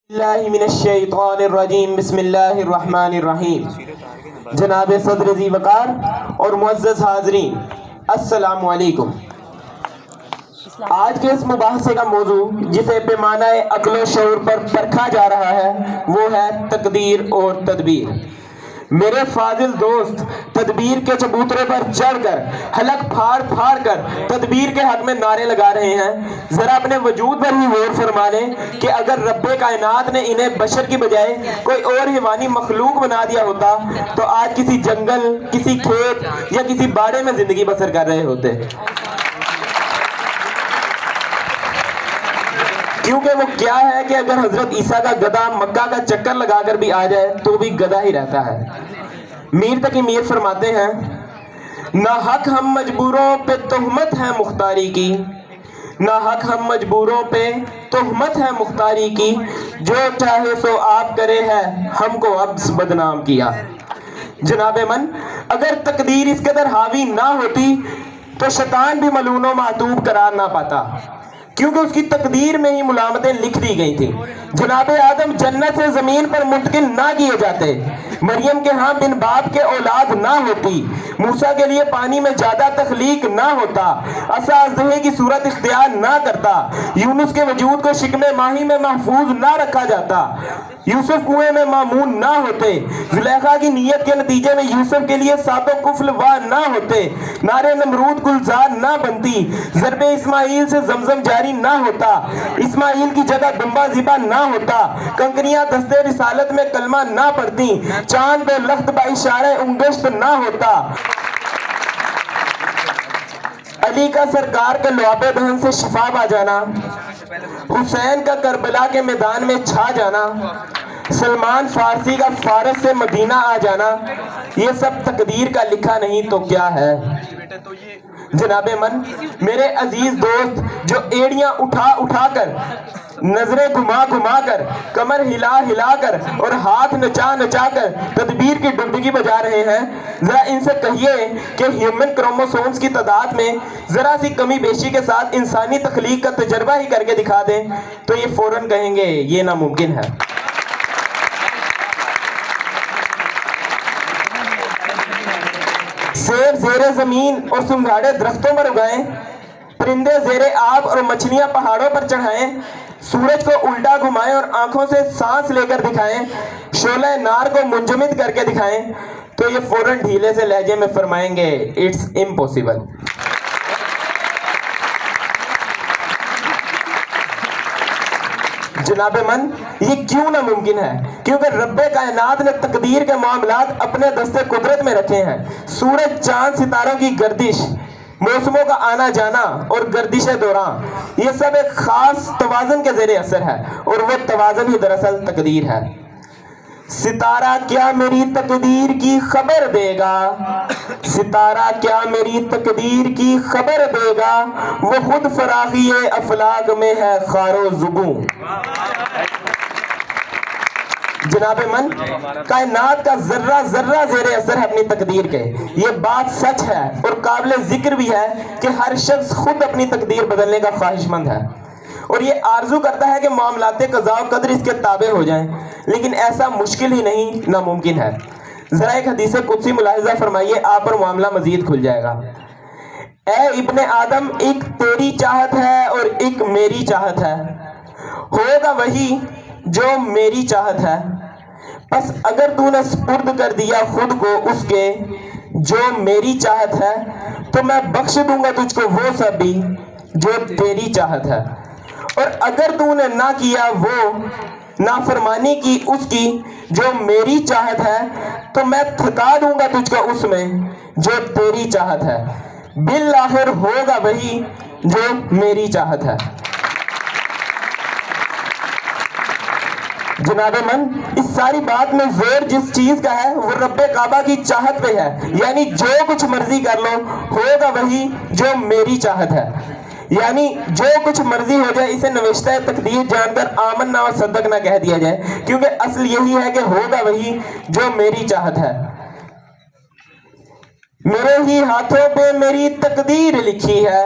اللہ من الشیطان الرجیم بسم اللہ الرحمن الرحیم۔ جناب صدر ذی وقار اور معزز حاضرین، السلام علیکم۔ آج کے اس مباحثے کا موضوع جسے پیمانہ عقل و شعور پر پرکھا جا رہا ہے وہ ہے تقدیر اور تدبیر۔ میرے فاضل دوست تدبیر کے چبوترے پر چڑھ کر حلق پھاڑ پھاڑ کر تدبیر کے حق میں نعرے لگا رہے ہیں۔ ذرا اپنے وجود پر ہی غور فرما لیں کہ اگر رب کائنات نے انہیں بشر کی بجائے کوئی اور حیوانی مخلوق بنا دیا ہوتا تو آج کسی جنگل، کسی کھیت یا کسی باڑے میں زندگی بسر کر رہے ہوتے، کیونکہ وہ کیا ہے کہ اگر حضرت عیسیٰ کا گدھا مکہ کا چکر لگا کر بھی آ جائے تو بھی گدھا ہی رہتا ہے۔ میر تقی میر فرماتے ہیں، نہ حق ہم مجبوروں پہ تہمت ہے مختاری کی، نہ حق ہم مجبوروں پہ تہمت ہے مختاری کی، جو چاہے سو آپ کرے ہے ہم کو اب بدنام کیا۔ جناب من، اگر تقدیر اس قدر حاوی نہ ہوتی تو شیطان بھی ملعون و معتوب قرار نہ پاتا، کیونکہ اس کی تقدیر میں ہی ملامتیں لکھ دی گئی تھی۔ جناب آدم جنت سے زمین پر منتقل نہ کیے جاتے، مریم کے ہاں بن باپ کے اولاد نہ ہوتی، موسیٰ کے لیے پانی میں زیادہ تخلیق نہ ہوتا، عصا اژدہے کی صورت اختیار نہ کرتا، یونس کے وجود کو شکم ماہی میں محفوظ نہ رکھا جاتا، یوسف کنویں میں معمون نہ ہوتے، زلیخا کی نیت کے نتیجے میں یوسف کے لیے ساتوں کفل وا نہ ہوتے، نار نمرود گلزار نہ بنتی، ضرب اسماعیل سے زمزم جاری نہ ہوتا، اسماعیل کی جگہ دمبا ذبح نہ ہوتا، کنکریاں دستے رسالت میں کلمہ نہ پڑھتی، چاند و لخت با اشارہ انگشت نہ ہوتا، علی کا سرکار کے لعاب دہن سے شفا آ جانا، حسین کا کربلا کے میدان میں چھا جانا، سلمان فارسی کا فارس سے مدینہ آ جانا، یہ سب تقدیر کا لکھا نہیں تو کیا ہے؟ جناب من، میرے عزیز دوست جو ایڑیاں اٹھا اٹھا کر، نظریں گھما گھما کر، کمر ہلا ہلا کر اور ہاتھ نچا نچا کر تدبیر کی ڈبکی بجا رہے ہیں، ذرا ان سے کہیے کہ ہیومن کروموسومز کی تعداد میں ذرا سی کمی بیشی کے ساتھ انسانی تخلیق کا تجربہ ہی کر کے دکھا دیں تو یہ فوراً کہیں گے یہ ناممکن ہے۔ سیب زیر زمین اور سنگھاڑے درختوں پر اگائیں، پرندے زیر آب اور مچھلیاں پہاڑوں پر چڑھائیں، سورج کو الٹا گھمائیں اور آنکھوں سے سانس لے کر دکھائیں، شعلہ نار کو منجمد کر کے دکھائیں تو یہ فوراً ڈھیلے سے لہجے میں فرمائیں گے اٹس امپوسیبل۔ جناب من، یہ کیوں ناممکن ہے؟ کیونکہ رب کائنات نے تقدیر کے معاملات اپنے دستے قدرت میں رکھے ہیں۔ سورج، چاند، ستاروں کی گردش، موسموں کا آنا جانا اور گردش دوران، یہ سب ایک خاص توازن کے زیر اثر ہے اور وہ توازن ہی دراصل تقدیر ہے۔ ستارہ کیا میری تقدیر کی خبر دے گا، ستارہ کیا میری تقدیر کی خبر دے گا، وہ خود فراخی افلاک میں ہے خار و زبوں۔ جناب من، کائنات کا ذرہ ذرہ زیر اثر ہے اپنی تقدیر کے، یہ بات سچ ہے اور قابل ذکر بھی ہے کہ ہر شخص خود اپنی تقدیر بدلنے کا خواہش مند ہے اور یہ آرزو کرتا ہے کہ معاملات قضاء و قدر اس کے تابع ہو جائیں، لیکن ایسا مشکل ہی نہیں، ناممکن ہے۔ ذرا ایک حدیث قدسی ملاحظہ فرمائیے، آپ پر معاملہ مزید کھل جائے گا۔ اے ابن آدم، ایک تیری چاہت ہے اور ایک میری چاہت ہے، ہوگا وہی جو میری چاہت ہے، پس اگر تو نے سپرد کر دیا خود کو اس کے جو میری چاہت ہے تو میں بخش دوں گا تجھ کو وہ سب بھی جو تیری چاہت ہے، اور اگر تو نے نہ کیا وہ نافرمانی کی اس کی جو میری چاہت ہے تو میں تھکا دوں گا تجھ کو اس میں جو تیری چاہت ہے، بالآخر ہوگا وہی جو میری چاہت ہے۔ جناب من، اس ساری بات میں زور جس چیز کا ہے وہ رب کعبہ کی چاہت پہ ہے، یعنی جو کچھ مرضی کر لو ہوگا وہی جو میری چاہت ہے، یعنی جو کچھ مرضی ہو جائے اسے نوشتہ تقدیر جان کر آمنا و صدق نہ کہہ دیا جائے، کیونکہ اصل یہی ہے کہ ہوگا وہی جو میری چاہت ہے۔ میرے ہی ہاتھوں پہ میری تقدیر لکھی ہے،